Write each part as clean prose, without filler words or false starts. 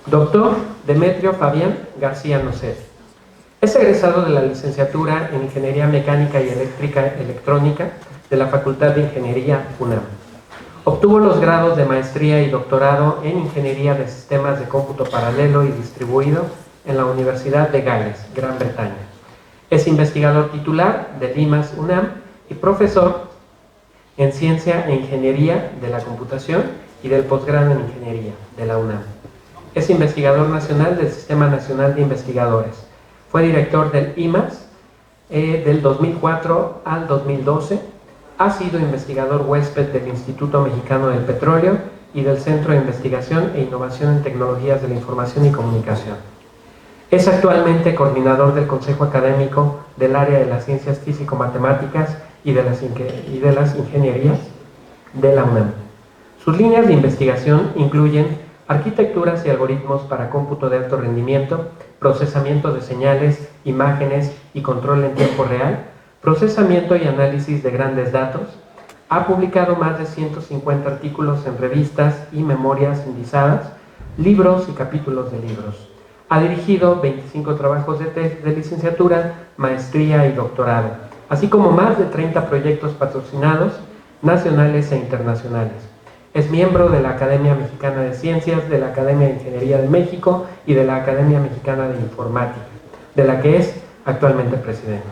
Doctor Demetrio Fabián García Noced. Es egresado de la licenciatura en Ingeniería Mecánica y Electrónica de la Facultad de Ingeniería UNAM. Obtuvo los grados de maestría y doctorado en Ingeniería de Sistemas de Cómputo Paralelo y Distribuido en la Universidad de Gales, Gran Bretaña. Es investigador titular del IMAS UNAM y profesor en Ciencia e Ingeniería de la Computación y del posgrado en Ingeniería de la UNAM. Es investigador nacional del Sistema Nacional de Investigadores. Fue director del IMAS del 2004 al 2012. Ha sido investigador huésped del Instituto Mexicano del Petróleo y del Centro de Investigación e Innovación en Tecnologías de la Información y Comunicación. Es actualmente coordinador del Consejo Académico del área de las Ciencias Físico-Matemáticas y de las Ingenierías de la UNAM. Sus líneas de investigación incluyen arquitecturas y algoritmos para cómputo de alto rendimiento, procesamiento de señales, imágenes y control en tiempo real, procesamiento y análisis de grandes datos. Ha publicado más de 150 artículos en revistas y memorias indizadas, libros y capítulos de libros. Ha dirigido 25 trabajos de licenciatura, maestría y doctorado, así como más de 30 proyectos patrocinados, nacionales e internacionales. Es miembro de la Academia Mexicana de Ciencias, de la Academia de Ingeniería de México y de la Academia Mexicana de Informática, de la que es actualmente presidente.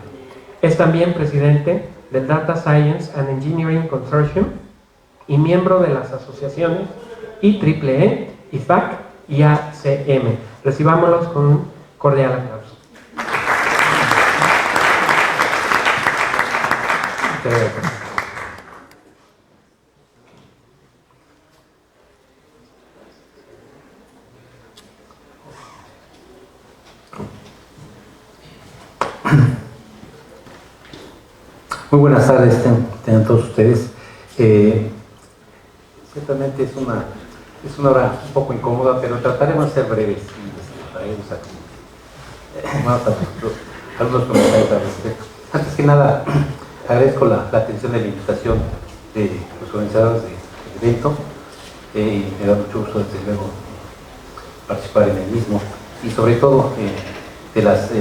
Es también presidente del Data Science and Engineering Consortium y miembro de las asociaciones IEEE, IFAC y ACM. Recibámoslos con un cordial aplauso. Muy buenas tardes, tengan todos ustedes. Ciertamente es una hora un poco incómoda, pero trataremos de ser breves y traeremos algunos comentarios al respecto. Antes que nada, agradezco la atención de la invitación de los organizadores del evento. Me da mucho gusto, desde luego, participar en el mismo y sobre todo de las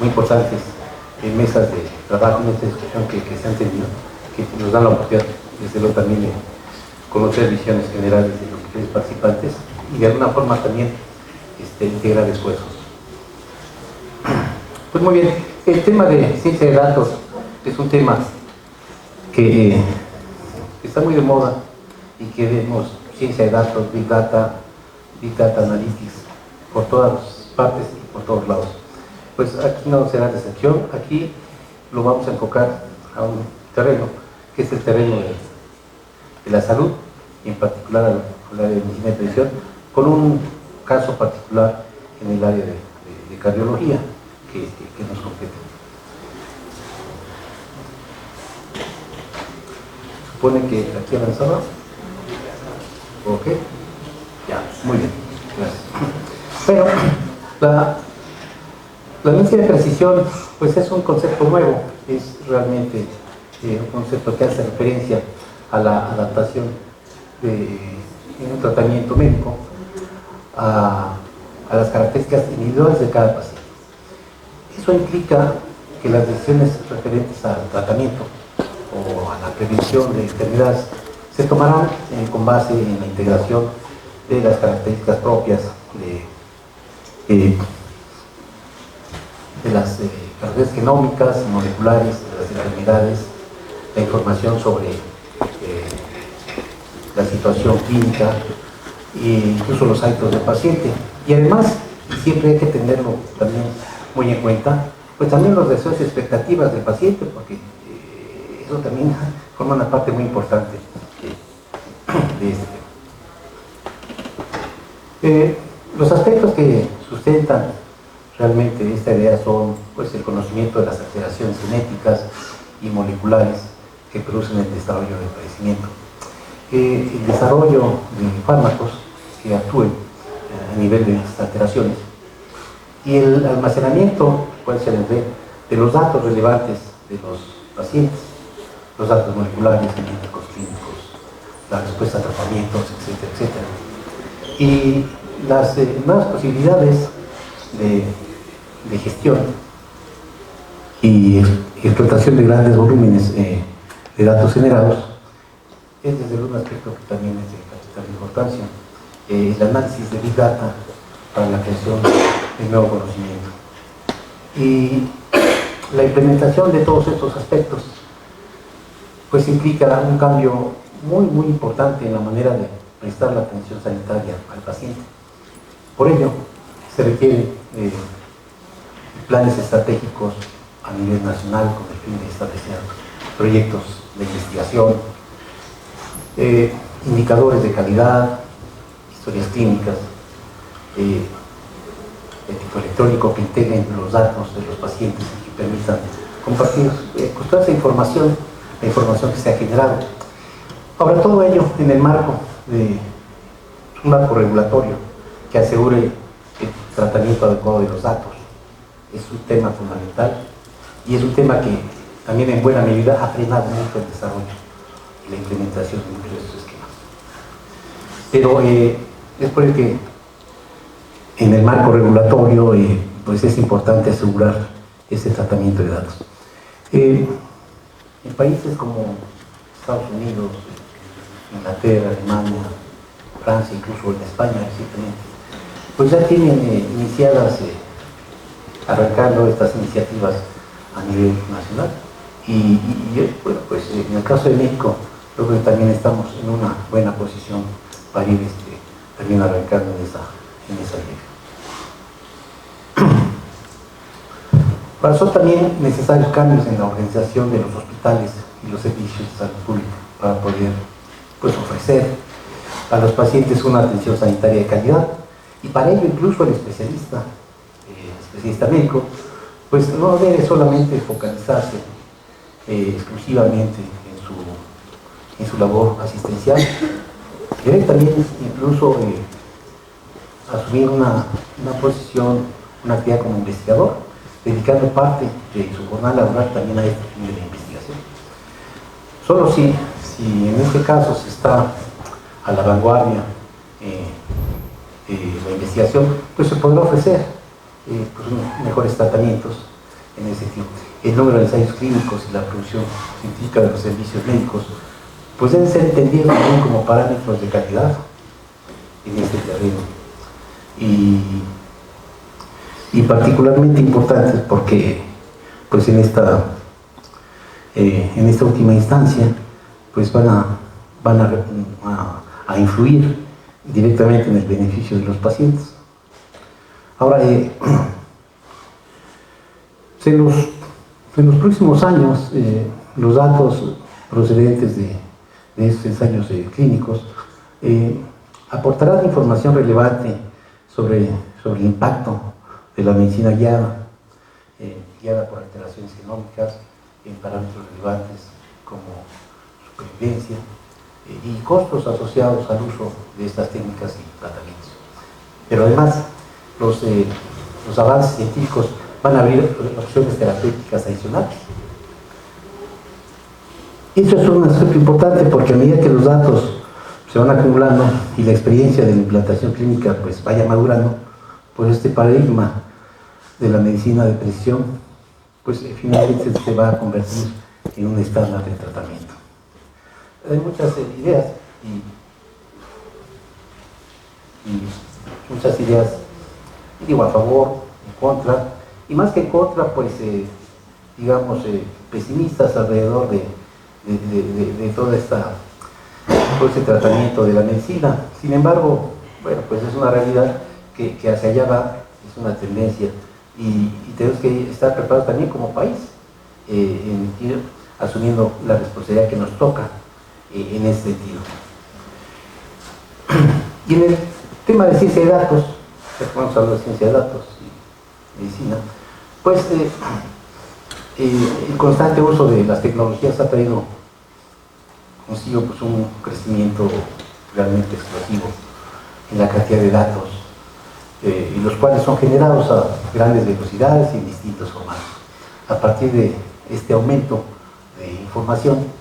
muy importantes mesas de trabajo, en esta discusión que se han tenido, que nos dan la oportunidad, desde luego, también de conocer visiones generales de los diferentes participantes y de alguna forma también integrar esfuerzos. Pues muy bien, el tema de ciencia de datos es un tema que está muy de moda y que vemos ciencia de datos, Big Data Analytics por todas partes y por todos lados. Pues aquí no será de excepción, aquí lo vamos a enfocar a un terreno, que es el terreno de la salud, y en particular al área de medicina de precisión, con un caso particular en el área de cardiología que nos compete. Supone que aquí avanzaba. Ok, ya, muy bien, gracias. Bueno, la medicina de precisión pues es un concepto nuevo, es realmente un concepto que hace referencia a la adaptación en un tratamiento médico a las características individuales de cada paciente. Eso implica que las decisiones referentes al tratamiento o a la prevención de enfermedades se tomarán con base en la integración de las características propias de las características genómicas, moleculares de las enfermedades, la información sobre la situación clínica e incluso los hábitos del paciente. Y además, siempre hay que tenerlo también muy en cuenta, pues también los deseos y expectativas del paciente, porque eso también forma una parte muy importante de este tema. Los aspectos que sustentan realmente esta idea son pues el conocimiento de las alteraciones genéticas y moleculares que producen el desarrollo del padecimiento, el desarrollo de fármacos que actúen a nivel de estas alteraciones y el almacenamiento, puede ser de los datos relevantes de los pacientes, los datos moleculares, genéticos, clínicos, la respuesta a tratamientos, etcétera, etcétera. Y las nuevas posibilidades de gestión y explotación de grandes volúmenes de datos generados es desde luego un aspecto que también es de capital importancia, el análisis de Big Data para la creación de nuevo conocimiento. Y la implementación de todos estos aspectos pues implica un cambio muy importante en la manera de prestar la atención sanitaria al paciente. Por ello, se requieren planes estratégicos a nivel nacional con el fin de establecer proyectos de investigación, indicadores de calidad, historias clínicas, equipo electrónico que integren los datos de los pacientes y que permitan compartir pues, toda esa información, la información que se ha generado. Ahora, todo ello en el marco de un marco regulatorio que asegure el tratamiento adecuado de los datos. Es un tema fundamental y es un tema que también en buena medida ha frenado mucho el desarrollo y la implementación de muchos de estos esquemas. Pero es por ello que en el marco regulatorio pues es importante asegurar ese tratamiento de datos. En países como Estados Unidos, Inglaterra, Alemania, Francia, incluso en España recientemente, pues ya tienen iniciadas, arrancando estas iniciativas a nivel nacional. Y bueno, pues en el caso de México, creo que también estamos en una buena posición para ir también arrancando en esa línea. Son también necesarios cambios en la organización de los hospitales y los servicios de salud pública para poder pues, ofrecer a los pacientes una atención sanitaria de calidad, y para ello incluso el especialista médico pues no debe solamente focalizarse exclusivamente en su labor asistencial, debe también incluso asumir una posición, una actividad como investigador, dedicando parte de su jornada laboral también a este fin de la investigación. Solo si en este caso se está a la vanguardia la investigación, pues se podrá ofrecer pues mejores tratamientos en ese sentido. El número de ensayos clínicos y la producción científica de los servicios médicos pues deben ser entendidos también como parámetros de calidad en este terreno. Y particularmente importantes porque pues en esta última instancia pues van a influir directamente en el beneficio de los pacientes. Ahora, en los próximos años los datos procedentes de estos ensayos clínicos aportarán información relevante sobre el impacto de la medicina guiada por alteraciones genómicas en parámetros relevantes como supervivencia y costos asociados al uso de estas técnicas y tratamientos. Pero además, los avances científicos van a abrir opciones terapéuticas adicionales. Eso es un aspecto importante porque a medida que los datos se van acumulando y la experiencia de la implantación clínica pues vaya madurando, pues este paradigma de la medicina de precisión pues finalmente se va a convertir en un estándar de tratamiento. Hay muchas ideas y muchas ideas, digo, a favor, en contra, y más que en contra, pues digamos pesimistas alrededor de todo este tratamiento de la medicina. Sin embargo, bueno, pues es una realidad que hacia allá va, es una tendencia, y tenemos que estar preparados también como país en ir asumiendo la responsabilidad que nos toca en ese sentido. Y en el tema de ciencia de datos, vamos a hablar de ciencia de datos y medicina, pues el constante uso de las tecnologías ha traído consigo pues, un crecimiento realmente explosivo en la cantidad de datos, y los cuales son generados a grandes velocidades y en distintos formatos. A partir de este aumento de información,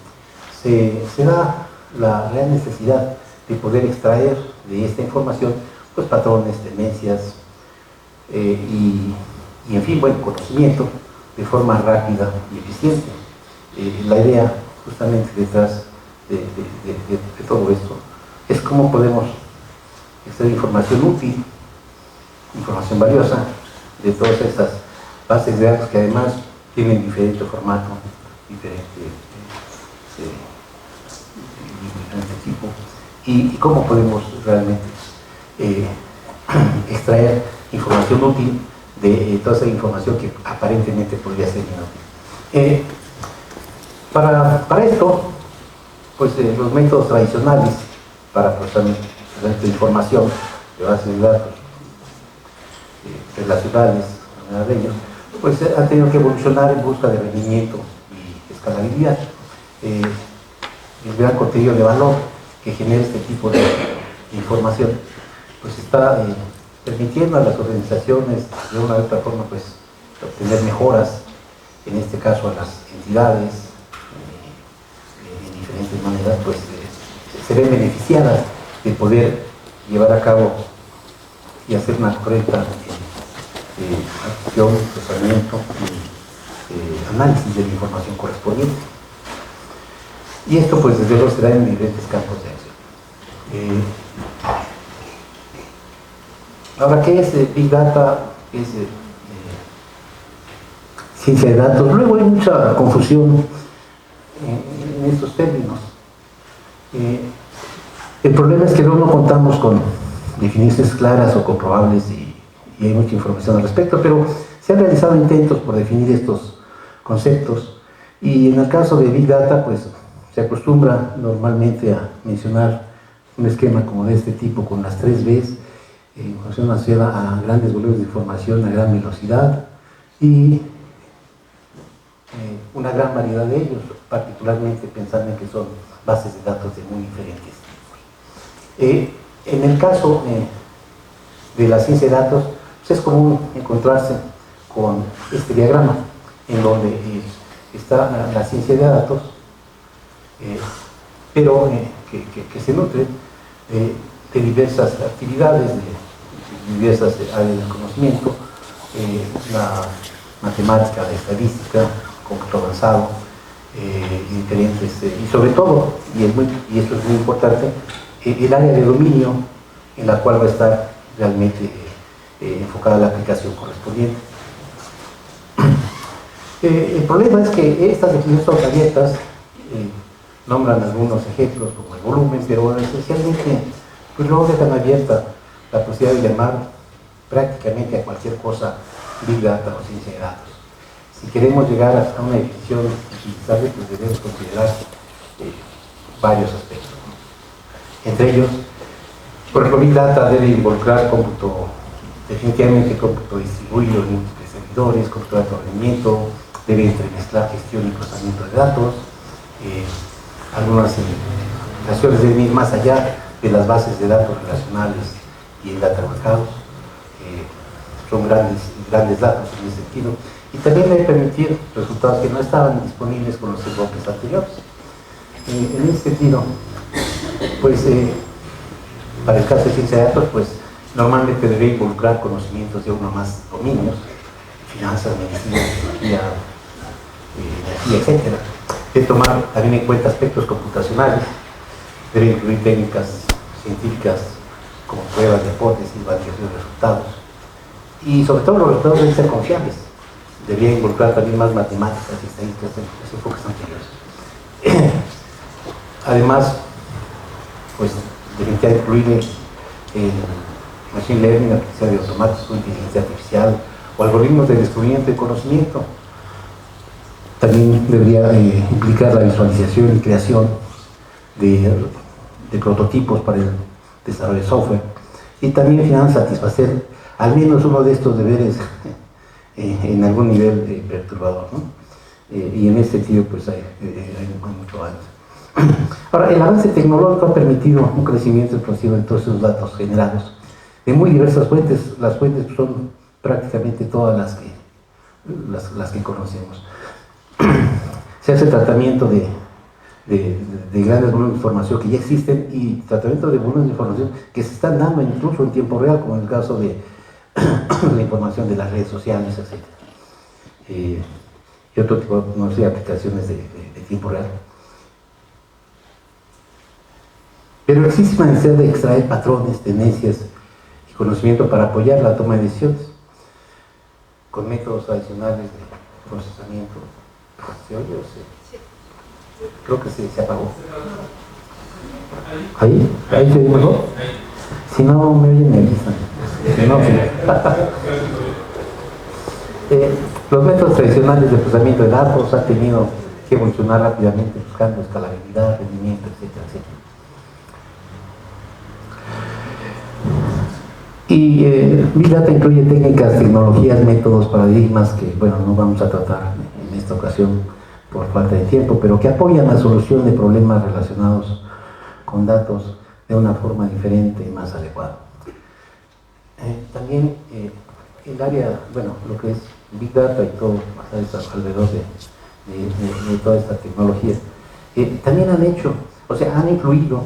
se da la real necesidad de poder extraer de esta información pues, patrones, tendencias y en fin, buen conocimiento de forma rápida y eficiente. La idea justamente detrás de todo esto es cómo podemos extraer información útil, información valiosa de todas estas bases de datos que además tienen diferente formato, diferente tipo, y cómo podemos realmente extraer información útil de toda esa información que aparentemente podría ser inútil. Para esto, pues los métodos tradicionales para procesamiento de información de bases de datos relacionales, de ellos, pues han tenido que evolucionar en busca de rendimiento y escalabilidad. El gran contenido de valor que genera este tipo de información pues está permitiendo a las organizaciones de una u otra forma pues obtener mejoras, en este caso a las entidades de diferentes maneras pues se ven beneficiadas de poder llevar a cabo y hacer una correcta acción, procesamiento y análisis de la información correspondiente. Y esto pues desde luego se da en diferentes campos de acción. Ahora, ¿qué es Big Data? ¿Qué es ciencia de datos? Luego hay mucha confusión en estos términos. El problema es que no contamos con definiciones claras o comprobables y hay mucha información al respecto, pero se han realizado intentos por definir estos conceptos y en el caso de Big Data pues se acostumbra normalmente a mencionar un esquema como de este tipo con las 3 Bs, información asociada a grandes volúmenes de información a gran velocidad y una gran variedad de ellos, particularmente pensando en que son bases de datos de muy diferentes tipos. En el caso de la ciencia de datos, pues es común encontrarse con este diagrama en donde está la ciencia de datos, pero que se nutre de diversas actividades, de diversas áreas del conocimiento, la matemática, la estadística, cómputo avanzado, diferentes, y sobre todo, y esto es muy importante, el área de dominio en la cual va a estar realmente enfocada la aplicación correspondiente. El problema es que estas definiciones son abiertas, nombran algunos ejemplos como el volumen, pero esencialmente pues luego dejan abierta la posibilidad de llamar prácticamente a cualquier cosa Big Data o ciencia de datos. Si queremos llegar a una definición utilizable, pues debemos considerar varios aspectos. Entre ellos, por ejemplo, Big Data debe involucrar cómputo, definitivamente cómputo distribuido en múltiples servidores, cómputo de alto rendimiento, debe entremezclar gestión y procesamiento de datos. Algunas aplicaciones deben ir más allá de las bases de datos relacionales y el data warehouse. Son grandes datos en ese sentido. Y también debe permitir resultados que no estaban disponibles con los enfoques anteriores. En ese sentido, pues para el caso de ciencia de datos, pues normalmente debe involucrar conocimientos de uno o más dominios, finanzas, medicina, tecnología, energía, etc. Debe tomar también en cuenta aspectos computacionales, debe incluir técnicas científicas como pruebas de hipótesis, validación de resultados, y sobre todo los resultados deben ser confiables. Debería involucrar también más matemáticas y estadísticas en los enfoques anteriores. Además, pues debería incluir el machine learning, aprendizaje automático, inteligencia artificial o algoritmos de descubrimiento de conocimiento. También debería implicar la visualización y creación de prototipos para el desarrollo de software y también satisfacer al menos uno de estos deberes en algún nivel perturbador, ¿no? Y en ese sentido pues hay mucho avance. Ahora, el avance tecnológico ha permitido un crecimiento explosivo en todos esos datos generados de muy diversas fuentes. Las fuentes son prácticamente todas las que conocemos. Se hace tratamiento de de grandes volúmenes de información que ya existen y tratamiento de volúmenes de información que se están dando incluso en tiempo real, como en el caso de la información de las redes sociales, etc. Y otro tipo, no sé, aplicaciones de tiempo real. Pero existe una necesidad de extraer patrones, tendencias y conocimiento para apoyar la toma de decisiones con métodos adicionales de procesamiento. ¿Se oye o se...? Creo que se apagó. ¿Ahí? ¿Ahí se oye mejor? Si no me oyen, me avisan. Si no, sí. Los métodos tradicionales de procesamiento de datos han tenido que evolucionar rápidamente buscando escalabilidad, rendimiento, etcétera, etcétera. Y Big Data incluye técnicas, tecnologías, métodos, paradigmas que, bueno, no vamos a tratar en esta ocasión por falta de tiempo, pero que apoyan la solución de problemas relacionados con datos de una forma diferente y más adecuada. También el área, bueno, lo que es Big Data y todo alrededor de toda esta tecnología, también han hecho, o sea, han influido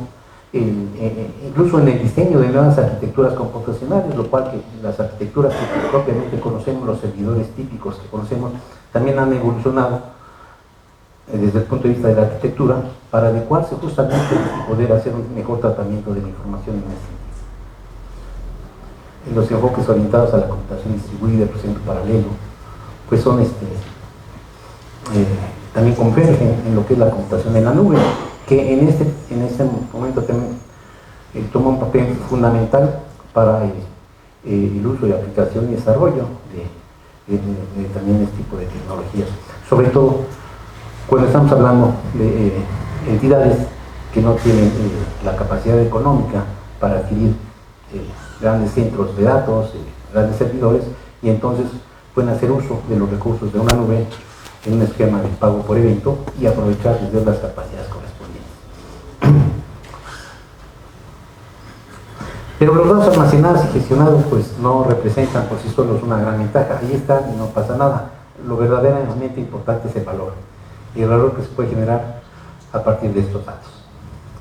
incluso en el diseño de nuevas arquitecturas computacionales, lo cual que las arquitecturas que propiamente conocemos, los servidores típicos que conocemos, también han evolucionado desde el punto de vista de la arquitectura para adecuarse justamente y poder hacer un mejor tratamiento de la información en ese sentido. En los enfoques orientados a la computación distribuida, el procesamiento paralelo, pues son también convergen en lo que es la computación en la nube, que en este momento también toma un papel fundamental para el uso y aplicación y desarrollo de también este tipo de tecnologías. Sobre todo cuando estamos hablando de entidades que no tienen la capacidad económica para adquirir grandes centros de datos, grandes servidores, y entonces pueden hacer uso de los recursos de una nube en un esquema de pago por evento y aprovechar desde las capacidades correspondientes. Pero los datos almacenados y gestionados pues no representan por sí solos una gran ventaja. Ahí están y no pasa nada. Lo verdaderamente importante es el valor y el valor que se puede generar a partir de estos datos.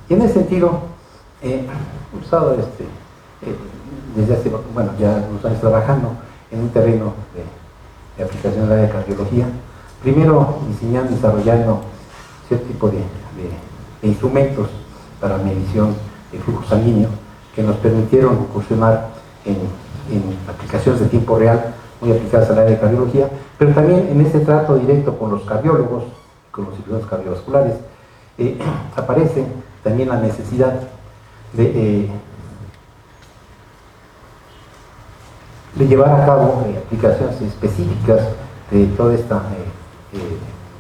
Y en ese sentido, he usado desde hace, bueno, ya unos años trabajando en un terreno de aplicación en el área de cardiología, primero diseñando y desarrollando cierto tipo de instrumentos para medición de flujo sanguíneo que nos permitieron incursionar en aplicaciones de tiempo real muy aplicadas al área de cardiología, pero también en este trato directo con los cardiólogos, con los cirujanos cardiovasculares, aparece también la necesidad de llevar a cabo aplicaciones específicas de toda esta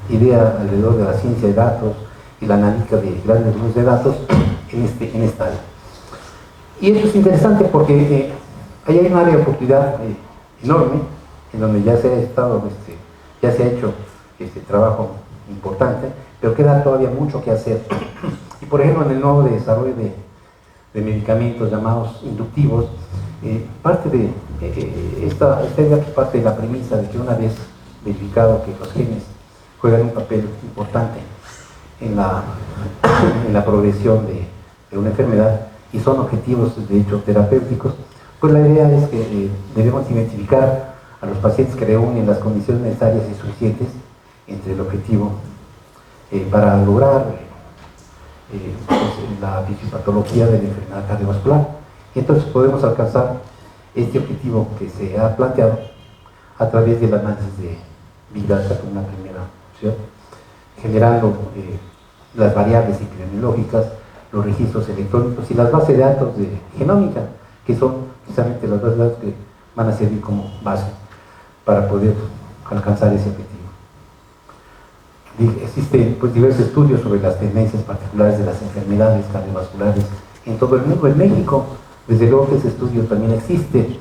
idea alrededor de la ciencia de datos y la analítica de grandes volúmenes de datos en esta área. Y esto es interesante porque ahí hay un área de oportunidad enorme en donde ya se ha hecho trabajo importante, pero queda todavía mucho que hacer. Y por ejemplo, en el nuevo desarrollo de medicamentos llamados inductivos, parte de esta idea que parte de la premisa de que una vez verificado que los genes juegan un papel importante en la progresión de una enfermedad y son objetivos de hecho terapéuticos, pues la idea es que debemos identificar a los pacientes que reúnen las condiciones necesarias y suficientes entre el objetivo para lograr pues, la fisiopatología de la enfermedad cardiovascular. Y entonces podemos alcanzar este objetivo que se ha planteado a través del análisis de Big Data como una primera opción, generando las variables epidemiológicas, los registros electrónicos y las bases de datos de genómica, que son precisamente las bases de datos que van a servir como base para poder alcanzar ese objetivo. Existen pues, diversos estudios sobre las tendencias particulares de las enfermedades cardiovasculares en todo el mundo. En México, desde luego que ese estudio también existe.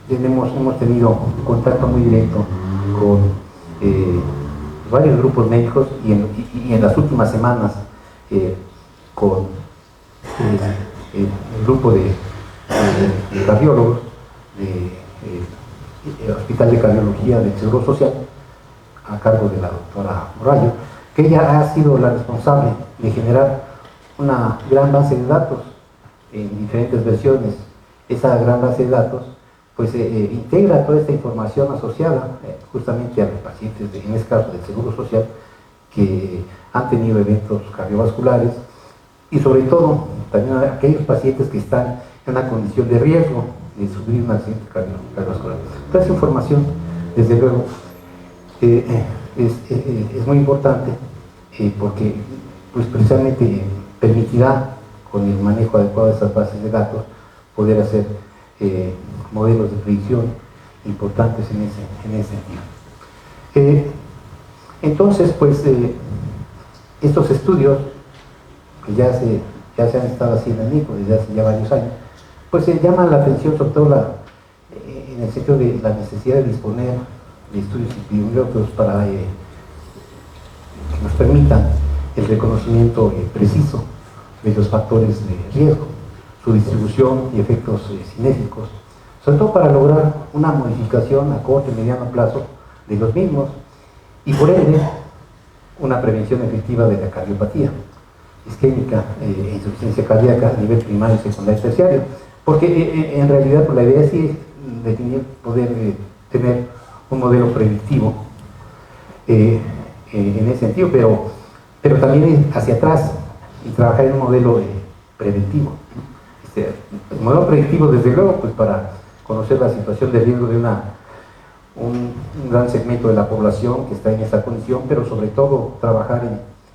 Hemos tenido un contacto muy directo con varios grupos médicos y en las últimas semanas con el grupo de cardiólogos del Hospital de Cardiología del Seguro Social, a cargo de la doctora Rayo, que ella ha sido la responsable de generar una gran base de datos en diferentes versiones. Esa gran base de datos pues integra toda esta información asociada justamente a los pacientes, en este caso del Seguro Social, que han tenido eventos cardiovasculares y sobre todo también a aquellos pacientes que están en una condición de riesgo de sufrir un accidente cardiovascular. Toda esa información, desde luego, es muy importante porque pues, precisamente permitirá, con el manejo adecuado de estas bases de datos, poder hacer modelos de predicción importantes en ese sentido. Entonces, pues, estos estudios que ya se han estado haciendo en ICO desde hace ya varios años, pues llaman la atención sobre todo en el sentido de la necesidad de disponer de estudios epidemiológicos para que nos permitan el reconocimiento preciso de los factores de riesgo, su distribución y efectos cinéticos, sobre todo para lograr una modificación a corto y mediano plazo de los mismos y por ende una prevención efectiva de la cardiopatía isquémica e insuficiencia cardíaca a nivel primario, secundario y terciario, porque en realidad pues, la idea sí es definir, poder tener un modelo predictivo en ese sentido, pero también hacia atrás y trabajar en un modelo preventivo. El modelo predictivo, desde luego, pues para conocer la situación de riesgo de un gran segmento de la población que está en esa condición, pero sobre todo trabajar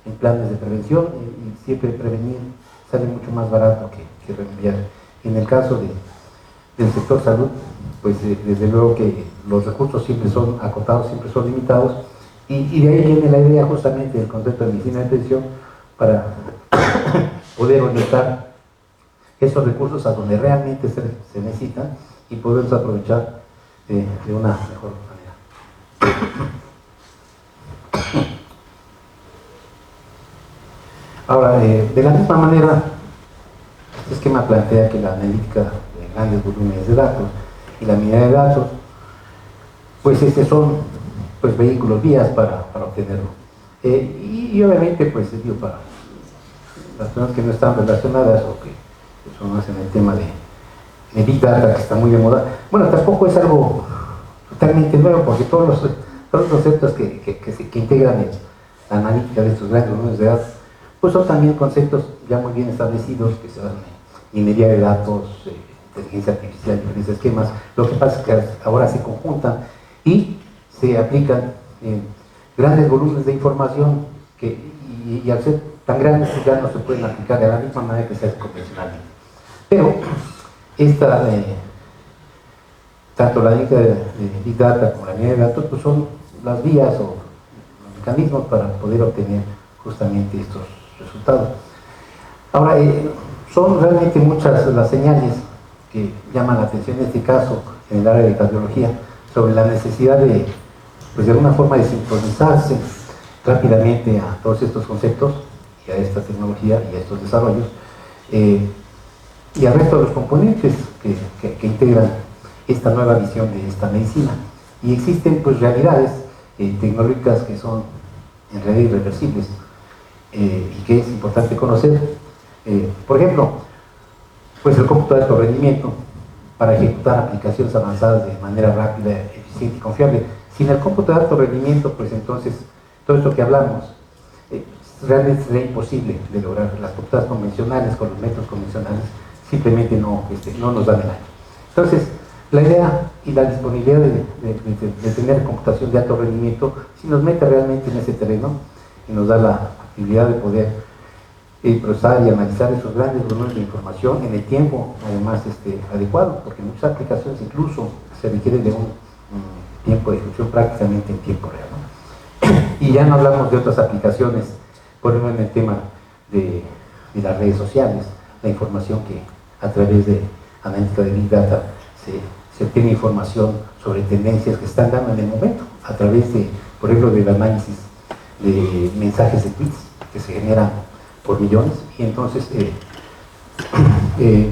en planes de prevención y siempre prevenir sale mucho más barato que remediar. En el caso del sector salud, pues desde luego que los recursos siempre son acotados, siempre son limitados, y de ahí viene la idea justamente del concepto de medicina de prevención para poder orientar esos recursos a donde realmente se necesitan y poderlos aprovechar de una mejor manera. Ahora, de la misma manera, este esquema plantea que la analítica de grandes volúmenes de datos y la minera de datos, pues son pues, vehículos, vías para obtenerlo. Y obviamente, pues digo, para las personas que no están relacionadas o que son más en el tema de Big Data, que está muy de moda, bueno, tampoco es algo totalmente nuevo, porque todos los conceptos que integran la analítica de estos grandes volúmenes de datos, pues son también conceptos ya muy bien establecidos, que se dan en minería de datos, inteligencia artificial, diferentes esquemas. Lo que pasa es que ahora se conjuntan y se aplican grandes volúmenes de información y al ser tan grandes pues ya no se pueden aplicar de la misma manera que se hace convencionalmente. Pero tanto la analítica de Big Data como la minería de datos pues son las vías o los mecanismos para poder obtener justamente estos resultados. Ahora, son realmente muchas las señales que llaman la atención en este caso, en el área de cardiología, sobre la necesidad de, pues de alguna forma, de sincronizarse rápidamente a todos estos conceptos y a esta tecnología y a estos desarrollos y al resto de los componentes que integran esta nueva visión de esta medicina. Y existen pues realidades tecnológicas que son en realidad irreversibles y que es importante conocer. Por ejemplo, pues el cómputo de alto rendimiento para ejecutar aplicaciones avanzadas de manera rápida, eficiente y confiable. Sin el cómputo de alto rendimiento, pues entonces todo esto que hablamos realmente sería imposible de lograr. Las computadoras convencionales con los métodos convencionales simplemente no nos dan el año. Entonces, la idea y la disponibilidad de tener computación de alto rendimiento si nos mete realmente en ese terreno y nos da la posibilidad de poder procesar y analizar esos grandes volúmenes de información en el tiempo, además adecuado, porque en muchas aplicaciones incluso se requiere de un tiempo de ejecución prácticamente en tiempo real, ¿no? Y ya no hablamos de otras aplicaciones, por ejemplo en el tema de las redes sociales, la información que a través de analítica de Big Data se obtiene información sobre tendencias que están dando en el momento, a través de, por ejemplo, del análisis de mensajes de tweets que se generan por millones, y entonces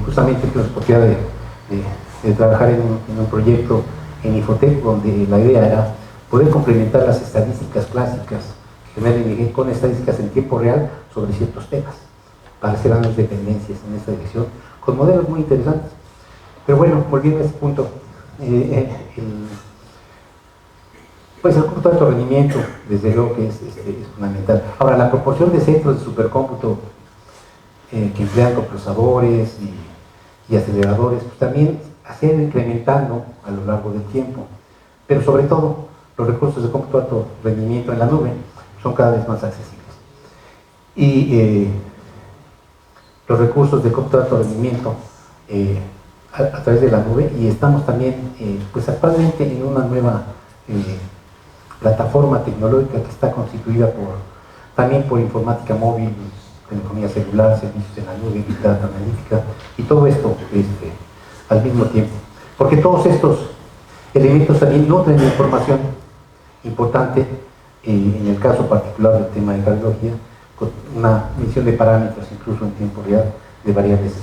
justamente tuve la oportunidad de trabajar en un proyecto en Infotec, donde la idea era poder complementar las estadísticas clásicas con estadísticas en tiempo real sobre ciertos temas, para hacer análisis de tendencias en esta dirección, con modelos muy interesantes. Pero bueno, volviendo a este punto, pues el cómputo de alto rendimiento, desde luego que es fundamental. Ahora, la proporción de centros de supercómputo que emplean procesadores y aceleradores, pues también se ha ido incrementando a lo largo del tiempo, pero sobre todo los recursos de cómputo de alto rendimiento en la nube son cada vez más accesibles. Y los recursos de cómputo de alto rendimiento a través de la nube, y estamos también pues actualmente en una nueva plataforma tecnológica que está constituida también por informática móvil, telefonía celular, servicios en la nube, Big Data analítica, y todo esto al mismo tiempo. Porque todos estos elementos también nutren de información importante, en el caso particular del tema de cardiología, con una medición de parámetros incluso en tiempo real de variables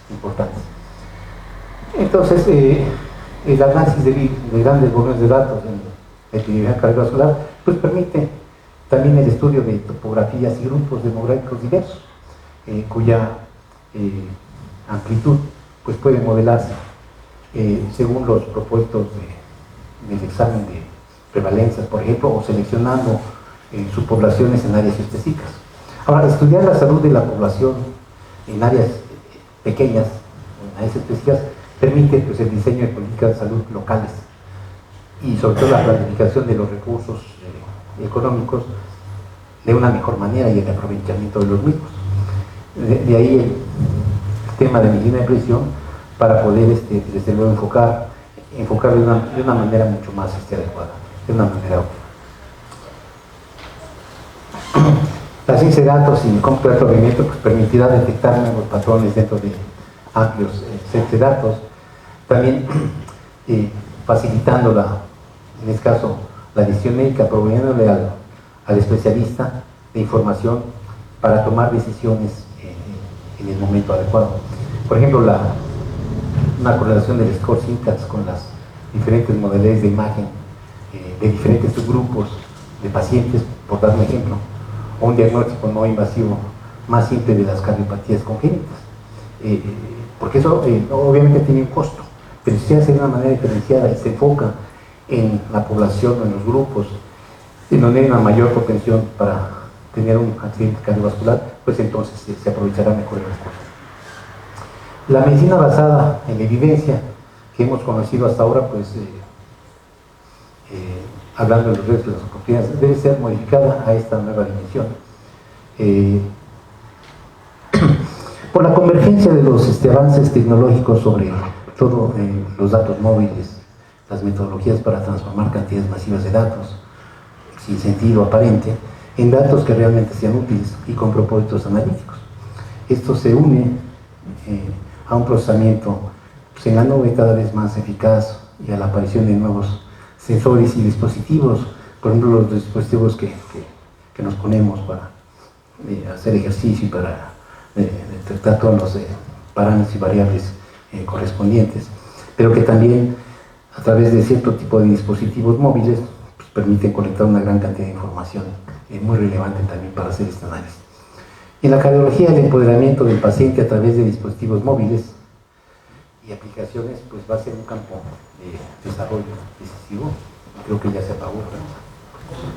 importantes. Entonces, el análisis de grandes volúmenes de datos en la epidemiología cardiovascular pues permite también el estudio de topografías y grupos demográficos diversos, cuya amplitud pues puede modelarse según los propuestos del examen de prevalencias, por ejemplo, o seleccionando subpoblaciones en áreas específicas. Ahora, estudiar la salud de la población en áreas pequeñas, en áreas específicas, permite pues, el diseño de políticas de salud locales y sobre todo la planificación de los recursos económicos de una mejor manera y el aprovechamiento de los mismos. De ahí el tema de medicina de precisión para poder desde luego enfocar de una manera mucho más adecuada, de una manera óptima. La ciencia de datos y el cómputo de alto rendimiento pues, permitirá detectar nuevos patrones dentro de amplios sets de datos, también facilitando en este caso la decisión médica, proveyéndole al especialista de información para tomar decisiones en el momento adecuado. Por ejemplo, una correlación del score SYNCAX con las diferentes modelos de imagen de diferentes subgrupos de pacientes, por dar un ejemplo, o un diagnóstico no invasivo más simple de las cardiopatías congénitas. Porque eso obviamente tiene un costo, pero si se hace de una manera diferenciada y se enfoca en la población o en los grupos en donde hay una mayor propensión para tener un accidente cardiovascular, pues entonces se aprovechará mejor el recurso. La medicina basada en la evidencia que hemos conocido hasta ahora, pues hablando de los riesgos de las oportunidades, debe ser modificada a esta nueva dimensión. Por la convergencia de los avances tecnológicos sobre todo los datos móviles, las metodologías para transformar cantidades masivas de datos sin sentido aparente en datos que realmente sean útiles y con propósitos analíticos. Esto se une a un procesamiento pues, en la nube cada vez más eficaz y a la aparición de nuevos sensores y dispositivos, por ejemplo los dispositivos que nos ponemos para hacer ejercicio y para detectar todos los parámetros y variables correspondientes, pero que también a través de cierto tipo de dispositivos móviles pues, permiten colectar una gran cantidad de información muy relevante también para hacer este análisis. En la cardiología, el empoderamiento del paciente a través de dispositivos móviles y aplicaciones pues va a ser un campo de desarrollo decisivo. Creo que ya se apagó,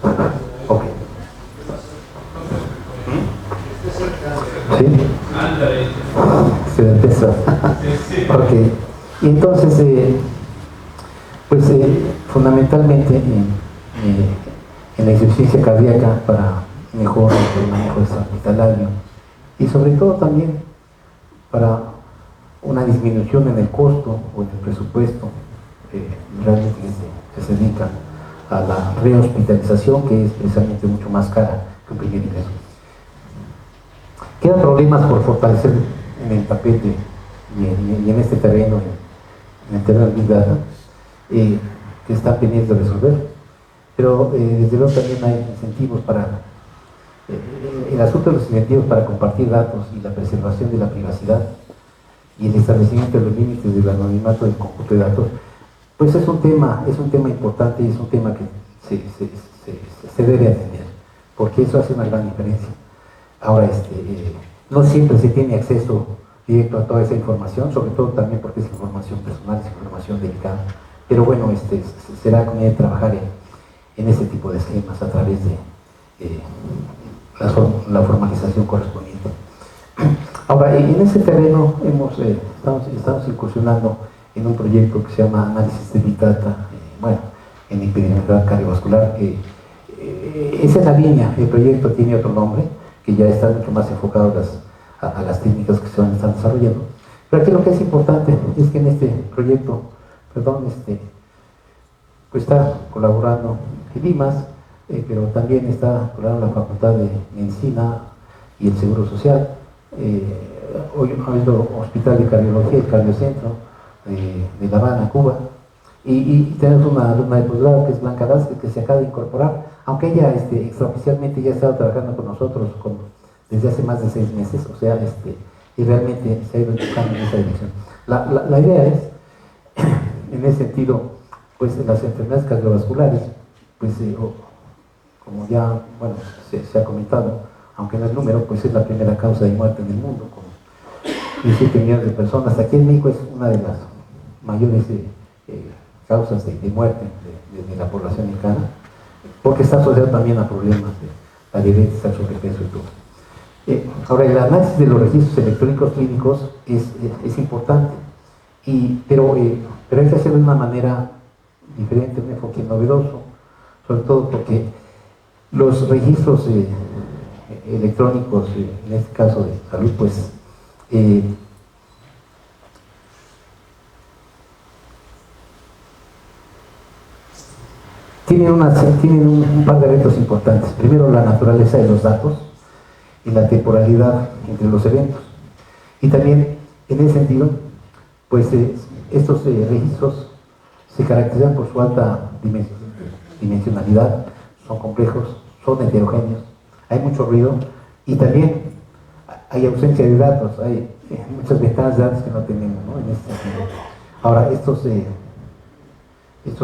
¿verdad? Ok. ¿Sí? Se empezó. Ok. Y entonces, pues fundamentalmente en la insuficiencia cardíaca para mejor manejo extrahospitalario y sobre todo también para una disminución en el costo o en el presupuesto realmente que se dedica a la rehospitalización, que es precisamente mucho más cara que un primer ingreso. Quedan problemas por fortalecer en el papel y en este terreno, en el terreno del Big Data, que están pendientes de resolver, pero desde luego también hay incentivos para el asunto de los incentivos para compartir datos y la preservación de la privacidad y el establecimiento de los límites del anonimato del conjunto de datos, pues es un tema importante y es un tema que se debe atender. porque eso hace una gran diferencia. Ahora, no siempre se tiene acceso directo a toda esa información, sobre todo también porque es información personal, es información delicada, pero bueno, será conveniente trabajar en ese tipo de esquemas a través de la formalización correspondiente. Ahora, en ese terreno estamos incursionando en un proyecto que se llama Análisis de Big Data, en epidemiología cardiovascular. Esa es la línea. El proyecto tiene otro nombre, que ya está mucho más enfocado a las técnicas que se están desarrollando. Pero aquí lo que es importante es que en este proyecto, pues está colaborando el IMAS, pero también está colaborando la Facultad de Medicina y el Seguro Social. Hoy ha habido Hospital de Cardiología, el Cardiocentro de La Habana, Cuba, y tenemos una alumna de posgrado que es Blanca Vázquez, que se acaba de incorporar, aunque ella extraoficialmente ya ha estado trabajando con nosotros desde hace más de 6 meses, o sea, y realmente se ha ido enfocando en esa dirección. La idea es, en ese sentido, pues las enfermedades cardiovasculares, pues como ya se ha comentado, aunque no es número, pues es la primera causa de muerte en el mundo, con 17 millones de personas. Aquí en México es una de las mayores causas de muerte de la población mexicana, porque está asociado también a problemas de la diabetes, al sobrepeso y todo. Ahora, el análisis de los registros electrónicos clínicos es importante, pero hay que hacerlo de una manera diferente, un enfoque novedoso, sobre todo porque los registros electrónicos, en este caso de salud, pues tienen un par de retos importantes. Primero, la naturaleza de los datos y la temporalidad entre los eventos. Y también, en ese sentido, pues estos registros se caracterizan por su alta dimensionalidad, son complejos, son heterogéneos, hay mucho ruido y también hay ausencia de datos, hay muchas ventanas de datos que no tenemos, ¿no? En este sentido. Ahora, estos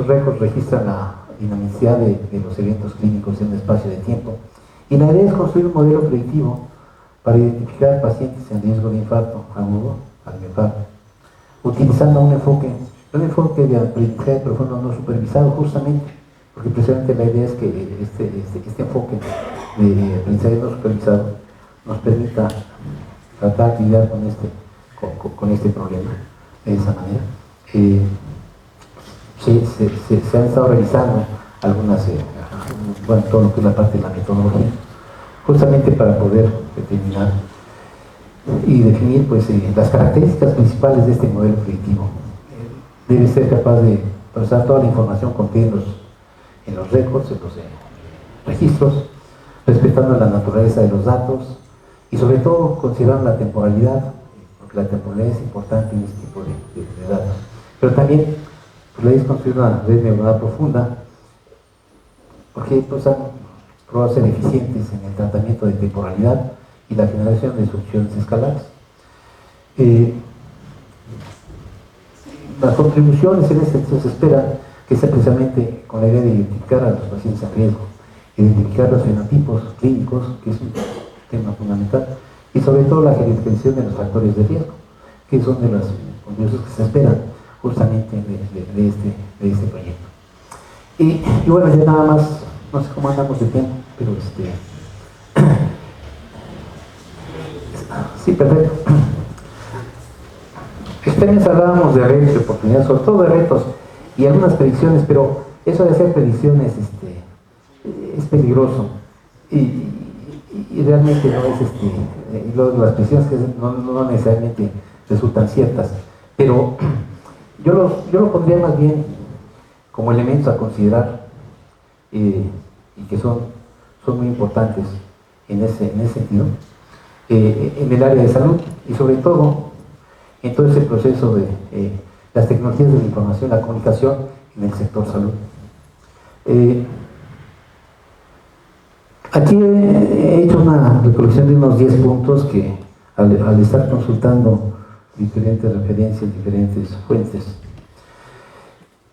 récords registran la dinamicidad de los eventos clínicos en un espacio de tiempo, y la idea es construir un modelo predictivo para identificar pacientes en riesgo de infarto agudo al miocardio, utilizando un enfoque de aprendizaje profundo no supervisado, justamente porque precisamente la idea es que este enfoque de aprendizaje no supervisado nos permita tratar de lidiar con este problema de esa manera. Se han estado revisando algunas, todo lo que es la parte de la metodología, justamente para poder determinar y definir pues, las características principales de este modelo predictivo. Debe ser capaz de procesar toda la información contenida en los récords, en los registros, respetando la naturaleza de los datos y sobre todo considerando la temporalidad, porque la temporalidad es importante en este tipo de datos. Pero también pues, la idea es construir una red neuronal profunda, porque pues, han probado ser eficientes en el tratamiento de temporalidad y la generación de soluciones escalares. Las contribuciones en este sentido se espera que sea precisamente con la idea de identificar a los pacientes a riesgo, identificar los fenotipos clínicos, que es un tema fundamental, y sobre todo la jerarquización de los factores de riesgo, que son de las contribuciones que se esperan justamente de este proyecto. Y bueno, ya nada más, no sé cómo andamos de tiempo, pero sí, perfecto. Este mes hablábamos de retos, de oportunidades, sobre todo de retos y algunas predicciones, pero eso de hacer predicciones es peligroso y realmente no es y luego las predicciones que no necesariamente resultan ciertas, pero yo lo pondría más bien como elementos a considerar y que son muy importantes en ese sentido, en el área de salud y sobre todo en todo ese proceso de las tecnologías de la información, la comunicación en el sector salud. Aquí he hecho una recolección de unos 10 puntos que al estar consultando diferentes referencias, diferentes fuentes,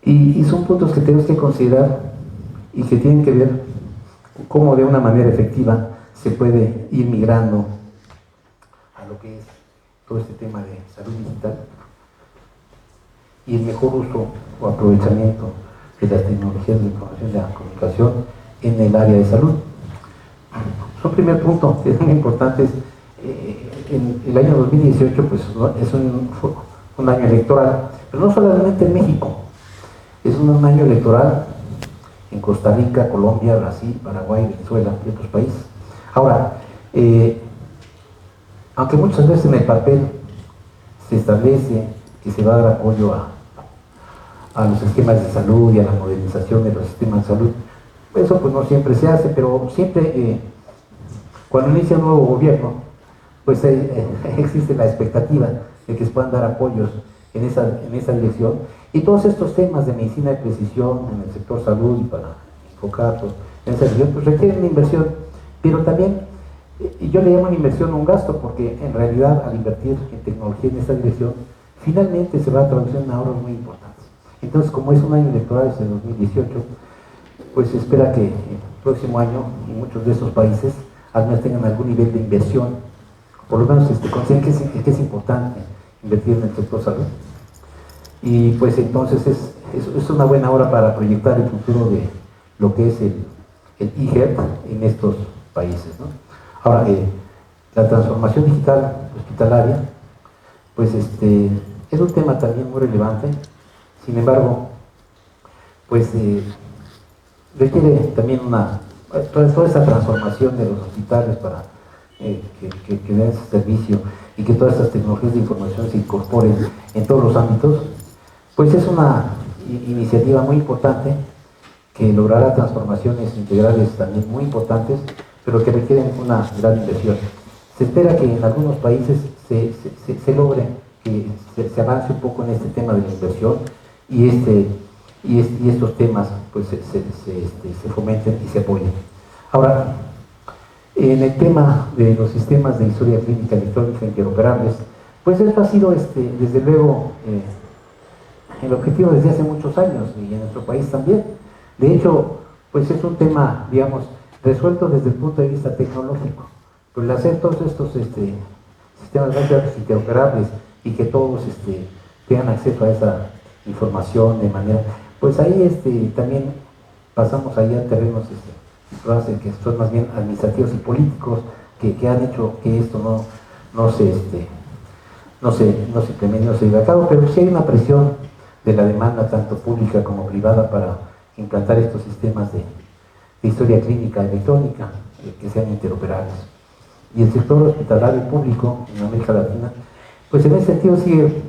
y son puntos que tenemos que considerar y que tienen que ver cómo de una manera efectiva se puede ir migrando a lo que es todo este tema de salud digital y el mejor uso o aprovechamiento de las tecnologías de la información y la comunicación en el área de salud. Un primer punto que es muy importante es en el año 2018 pues, es un año electoral, pero no solamente en México, es un año electoral en Costa Rica, Colombia, Brasil, Paraguay, Venezuela y otros países. Ahora, aunque muchas veces en el papel se establece que se va a dar apoyo a los esquemas de salud y a la modernización de los sistemas de salud, eso pues no siempre se hace, pero siempre cuando inicia un nuevo gobierno, pues existe la expectativa de que se puedan dar apoyos en esa dirección, y todos estos temas de medicina de precisión en el sector salud y para enfocar en esa dirección, pues requieren una inversión, pero también yo le llamo una inversión un gasto, porque en realidad al invertir en tecnología en esta dirección, finalmente se va a traducir en ahorros muy importantes. Entonces, como es un año electoral, es el 2018, pues se espera que el próximo año y muchos de estos países al menos tengan algún nivel de inversión, por lo menos consideren que es importante invertir en el sector salud. Y pues entonces es una buena hora para proyectar el futuro de lo que es el e-health en estos países, ¿no? Ahora, la transformación digital hospitalaria, pues es un tema también muy relevante. Sin embargo, pues requiere también toda esa transformación de los hospitales para que den ese servicio y que todas estas tecnologías de información se incorporen en todos los ámbitos, pues es una iniciativa muy importante que logrará transformaciones integrales también muy importantes, pero que requieren una gran inversión. Se espera que en algunos países se logre que se avance un poco en este tema de la inversión y estos temas pues se fomenten y se apoyen. Ahora, en el tema de los sistemas de historia clínica electrónica interoperables, pues esto ha sido desde luego el objetivo desde hace muchos años y en nuestro país también. De hecho, pues es un tema, digamos, resuelto desde el punto de vista tecnológico. Pero el hacer todos estos sistemas de datos interoperables y que todos tengan acceso a esa información de manera, pues ahí también pasamos ahí a terrenos que son más bien administrativos y políticos que han hecho que esto no se implemente, no se lleve a cabo, pero sí hay una presión de la demanda tanto pública como privada para implantar estos sistemas de historia clínica electrónica que sean interoperables. Y el sector hospitalario público en América Latina, pues en ese sentido sigue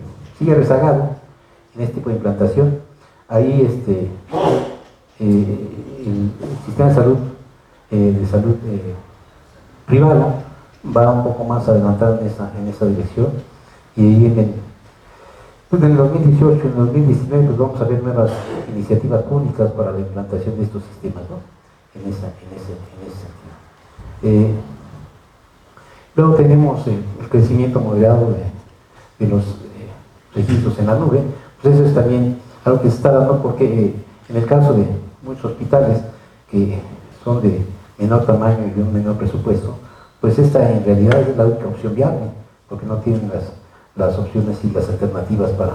rezagado en este tipo de implantación. Ahí el sistema de salud privada va un poco más adelantado en esa dirección, y ahí en el 2018 y en el 2019 pues vamos a ver nuevas iniciativas públicas para la implantación de estos sistemas, ¿no? en ese sentido. Luego tenemos el crecimiento moderado de los registros en la nube. Pues eso es también algo que se está dando porque en el caso de muchos hospitales que son de menor tamaño y de un menor presupuesto, pues esta en realidad es la única opción viable, porque no tienen las opciones y las alternativas para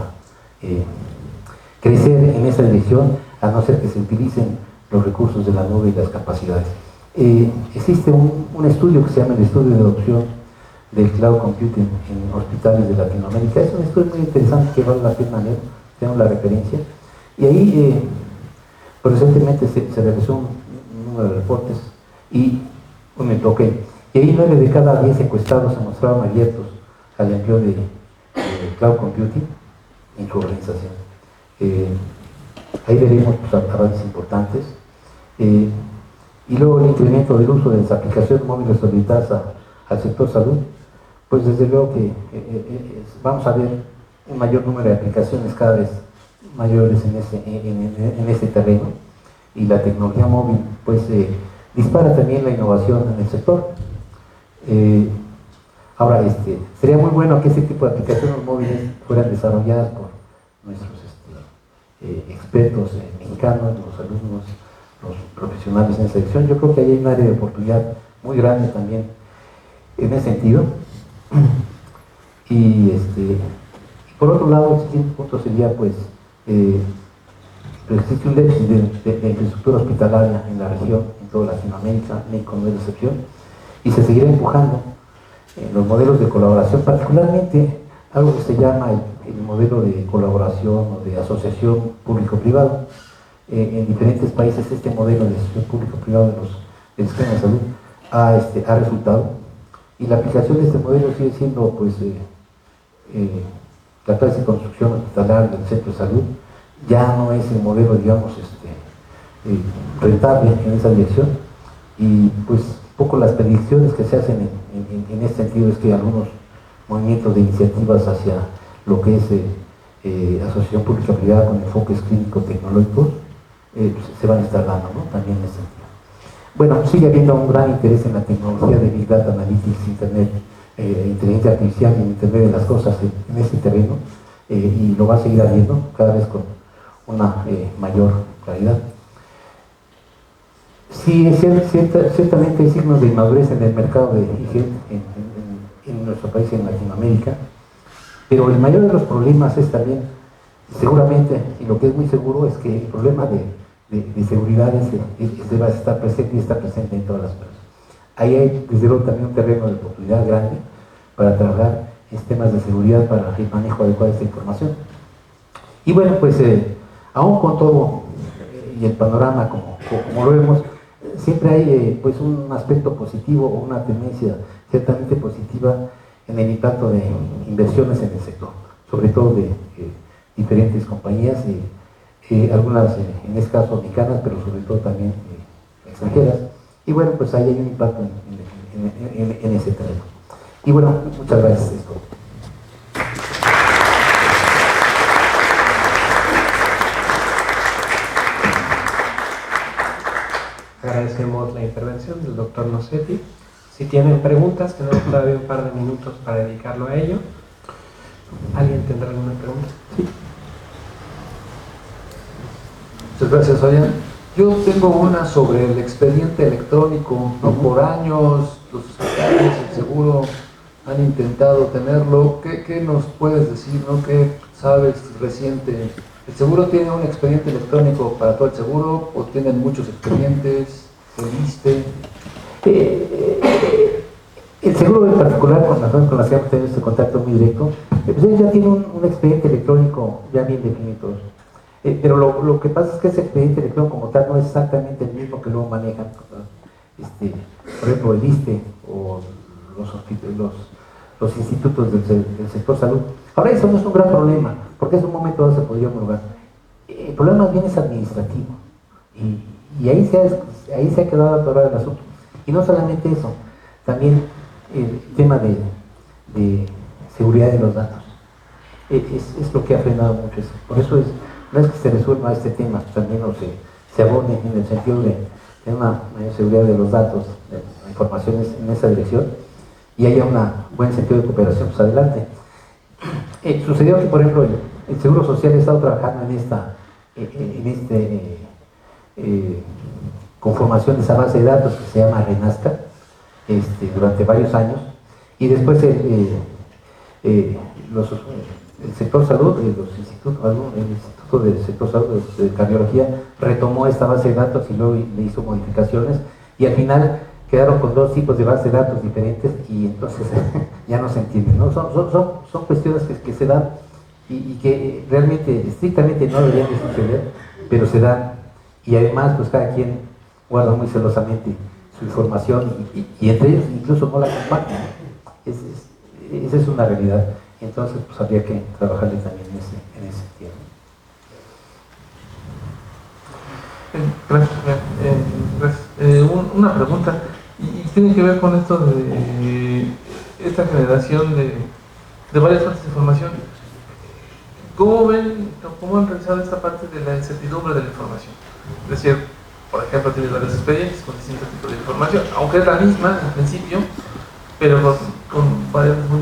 crecer en esa dirección, a no ser que se utilicen los recursos de la nube y las capacidades. Existe un estudio que se llama el estudio de adopción del cloud computing en hospitales de Latinoamérica. Es un estudio muy interesante que vale la pena leer, tenemos la referencia, y ahí recientemente se realizó un número de reportes y un enfoque, y ahí 9 de cada 10 encuestados se mostraron abiertos al empleo de cloud computing en su organización. Ahí veremos pues, avances importantes. Y luego el incremento del uso de las aplicaciones móviles orientadas al sector salud, pues desde luego que vamos a ver un mayor número de aplicaciones cada vez mayores en este terreno, y la tecnología móvil pues dispara también la innovación en el sector. Ahora, sería muy bueno que ese tipo de aplicaciones móviles fueran desarrolladas por nuestros expertos mexicanos, los alumnos los profesionales en esa dirección. Yo creo que ahí hay un área de oportunidad muy grande también en ese sentido. Y por otro lado, el siguiente punto sería, pues, existe un déficit de infraestructura hospitalaria en la región, en toda Latinoamérica, México no es la excepción, y se seguirá empujando en los modelos de colaboración, particularmente algo que se llama el modelo de colaboración o de asociación público-privado. En diferentes países este modelo de asociación público-privado del sistema de salud ha resultado, y la aplicación de este modelo sigue siendo, pues, la clase de construcción hospitalaria del centro de salud. Ya no es el modelo, digamos, rentable en esa dirección, y pues un poco las predicciones que se hacen en este sentido es que algunos movimientos de iniciativas hacia lo que es asociación pública-privada con enfoques clínico-tecnológicos pues, se van a estar dando, ¿no? También en ese sentido. Bueno, sigue habiendo un gran interés en la tecnología de Big Data Analytics, Internet, inteligencia artificial y Internet de las cosas en este terreno, y lo va a seguir habiendo cada vez con una mayor claridad. Sí, ciertamente hay signos de inmadurez en el mercado de higiene en nuestro país, en Latinoamérica, pero el mayor de los problemas es también, seguramente, y lo que es muy seguro, es que el problema de seguridad va a estar presente y está presente en todas las personas. Ahí hay, desde luego, también un terreno de oportunidad grande para trabajar en temas de seguridad para el manejo adecuado de esta información. Y bueno, pues, aún con todo y el panorama como lo vemos, siempre hay pues un aspecto positivo o una tendencia ciertamente positiva en el impacto de inversiones en el sector, sobre todo de diferentes compañías, algunas en este caso mexicanas, pero sobre todo también extranjeras. Y bueno, pues ahí hay un impacto en ese terreno. Y bueno, muchas gracias. Esto. Agradecemos la intervención del doctor Nosetti. Si tienen preguntas, tenemos todavía un par de minutos para dedicarlo a ello. ¿Alguien tendrá alguna pregunta? Sí. Muchas gracias, Fabián. Yo tengo una sobre el expediente electrónico. ¿No? Por años los hospitales, el seguro han intentado tenerlo. ¿Qué nos puedes decir? ¿No? ¿Qué sabes reciente? ¿El seguro tiene un expediente electrónico para todo el seguro o tienen muchos expedientes? ¿Se viste? El seguro en particular, con las que hemos tenido este contacto muy directo, pues él ya tiene un expediente electrónico ya bien definido. Pero lo que pasa es que ese expediente electrónico como tal no es exactamente el mismo que luego manejan, por ejemplo, el ISSSTE o los institutos del sector salud. Ahora, eso no es un gran problema, porque en un momento dado se podría homologar. El problema más bien es administrativo, y ahí se ha quedado atorado el asunto. Y no solamente eso, también el tema de seguridad de los datos. Es lo que ha frenado mucho eso. Por eso no es que se resuelva este tema, también se aborde en el sentido de una mayor seguridad de los datos, de la información en esa dirección, y haya un buen sentido de cooperación, pues adelante. Sucedió que, por ejemplo, el Seguro Social ha estado trabajando en esta conformación de esa base de datos que se llama RENASCA durante varios años, y después el sector salud, el Instituto del Sector Salud de Cardiología retomó esta base de datos y luego le hizo modificaciones, y al final quedaron con dos tipos de base de datos diferentes, y entonces ya no se entienden, ¿no? Son cuestiones que se dan y que realmente, estrictamente no deberían de suceder, pero se dan, y además pues cada quien guarda muy celosamente su información y entre ellos incluso no la comparten. Esa es una realidad. Entonces pues habría que trabajarle también en ese sentido. Gracias. Una pregunta, y tiene que ver con esto de esta generación de varias fuentes de información. ¿Cómo ven, cómo han revisado esta parte de la incertidumbre de la información? Es decir, por ejemplo, tienes varios expedientes con distintos tipos de información, aunque es la misma en principio, pero con variables muy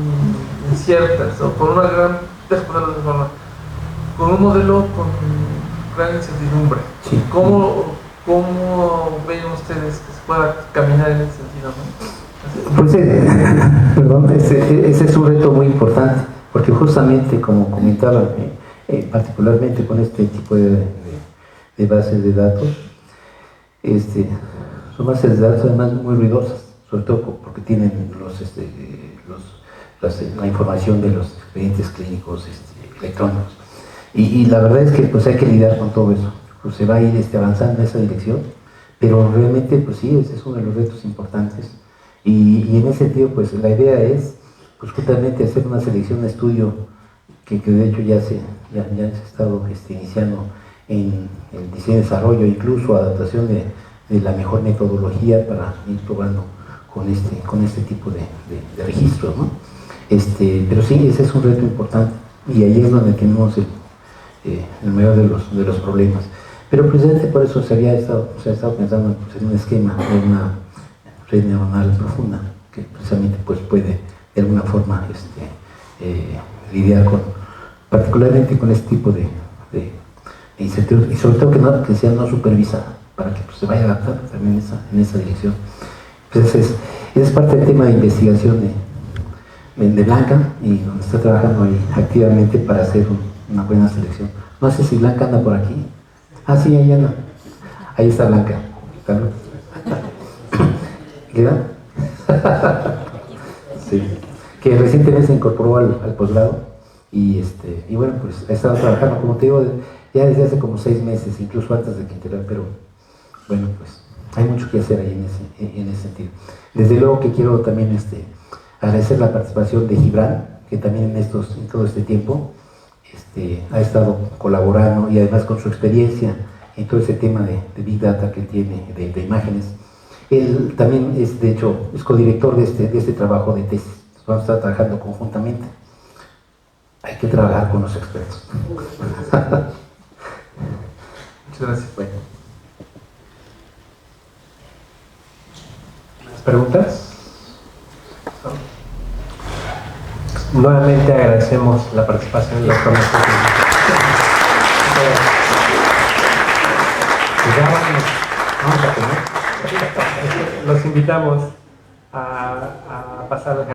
inciertas, o con una gran, con un modelo con gran incertidumbre. Sí. ¿Cómo ¿Cómo ven ustedes que se pueda caminar en ese sentido, no? Pues perdón, ese es un reto muy importante, porque justamente como comentaba, particularmente con este tipo de bases de datos, son bases de datos además muy ruidosas, sobre todo porque tienen la información de los expedientes clínicos electrónicos. Y la verdad es que pues hay que lidiar con todo eso. Pues se va a ir avanzando en esa dirección, pero realmente pues sí, ese es uno de los retos importantes. Y en ese sentido pues la idea es pues justamente hacer una selección de estudio que de hecho ya se ha estado iniciando en el diseño y desarrollo, incluso adaptación de la mejor metodología para ir probando con este tipo de registros, ¿no? Pero sí, ese es un reto importante y ahí es donde tenemos el mayor de los problemas. Pero precisamente por eso se ha estado pensando pues, en un esquema de una red neuronal profunda que precisamente pues, puede de alguna forma lidiar particularmente con este tipo de incertidumbre y sobre todo que sea no supervisada para que pues, se vaya adaptando también en esa dirección. Pues ese es parte del tema de investigación de Blanca y donde está trabajando ahí activamente para hacer una buena selección. No sé si Blanca anda por aquí. Ah, sí, ahí anda. Ahí está Blanca. ¿Queda? Sí. Que recientemente se incorporó al posgrado y bueno, pues ha estado trabajando, como te digo, ya desde hace como 6 meses, incluso antes de que entrara, pero bueno, pues hay mucho que hacer ahí en ese sentido. Desde luego que quiero también agradecer la participación de Gibran, que también en todo este tiempo ha estado colaborando y además con su experiencia en todo ese tema de Big Data que tiene, de imágenes. Él también de hecho, es codirector de este trabajo de tesis. Vamos a estar trabajando conjuntamente. Hay que trabajar con los expertos. Muchas gracias. Bueno. ¿Más preguntas? Nuevamente agradecemos la participación de los comentarios. Vamos a comer. Los invitamos a pasar